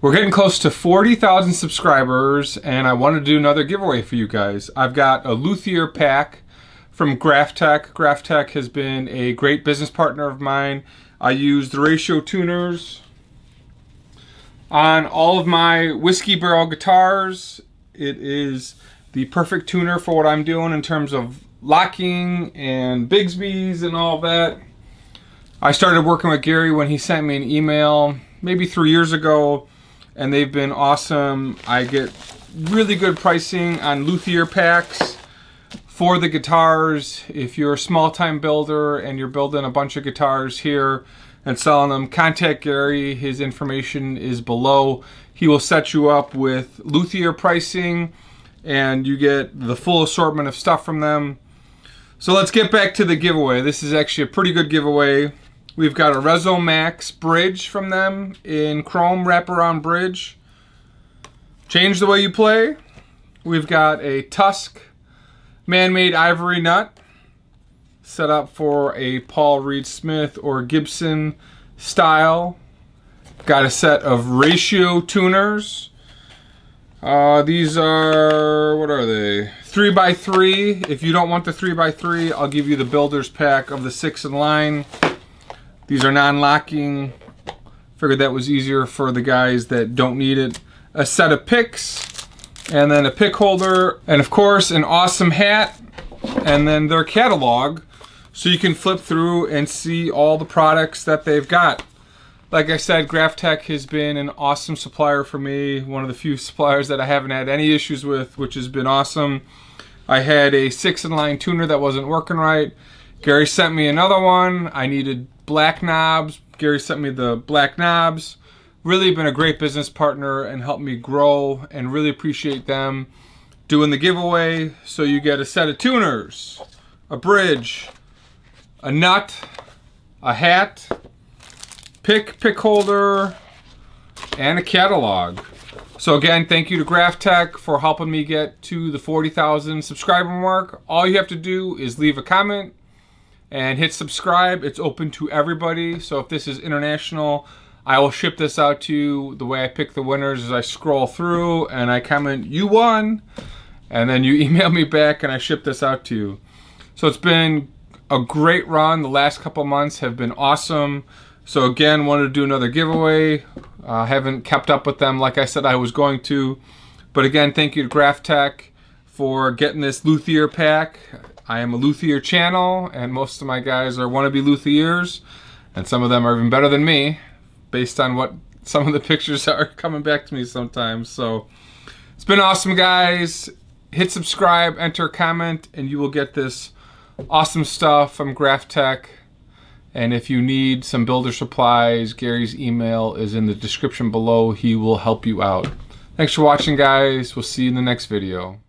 We're getting close to 40,000 subscribers, and I wanted to do another giveaway for you guys. I've got a Luthier pack from graphtech. Graphtech has been a great business partner of mine. I use the ratio tuners on all of my whiskey barrel guitars. It is the perfect tuner for what I'm doing in terms of locking and Bigsby's and all that. I started working with Gary when he sent me an email maybe 3 years ago, and they've been awesome. I get really good pricing on Luthier packs for the guitars. If you're a small-time builder and you're building a bunch of guitars here and selling them, contact Gary. His information is below. He will set you up with Luthier pricing, and you get the full assortment of stuff from them. So let's get back to the giveaway. This is actually a pretty good giveaway. We've got a Rezo Max bridge from them in chrome wraparound bridge. Change the way you play. We've got a Tusk man-made ivory nut set up for a Paul Reed Smith or Gibson style. Got a set of ratio tuners. These are, what are they? 3x3. If you don't want the 3x3, I'll give you the builder's pack of the 6 in line. These are non-locking. Figured that was easier for the guys that don't need it. A set of picks, and then a pick holder, and of course an awesome hat, and then their catalog, so you can flip through and see all the products that they've got. Like I said, graphtech has been an awesome supplier for me. One of the few suppliers that I haven't had any issues with, which has been awesome. I had a 6 in line tuner that wasn't working right. Gary sent me another one. I needed black knobs. Gary sent me the black knobs. Really been a great business partner and helped me grow, and really appreciate them doing the giveaway. So you get a set of tuners, a bridge, a nut, a hat, pick holder, and a catalog. So again, thank you to graphtech for helping me get to the 40,000 subscriber mark. All you have to do is leave a comment and hit subscribe. It's open to everybody. So if this is international, I will ship this out to you. The way I pick the winners is I scroll through and I comment, "You won," and then you email me back and I ship this out to you. So it's been a great run. The last couple months have been awesome. So again, wanted to do another giveaway. Haven't kept up with them like I said I was going to. But again, thank you to graphtech for getting this Luthier pack. I am a Luthier channel, and most of my guys are wannabe Luthiers, and some of them are even better than me, based on what some of the pictures are coming back to me sometimes. So it's been awesome, guys. Hit subscribe, enter a comment, and you will get this awesome stuff from graphtech. And if you need some builder supplies, Gary's email is in the description below. He will help you out. Thanks for watching, guys. We'll see you in the next video.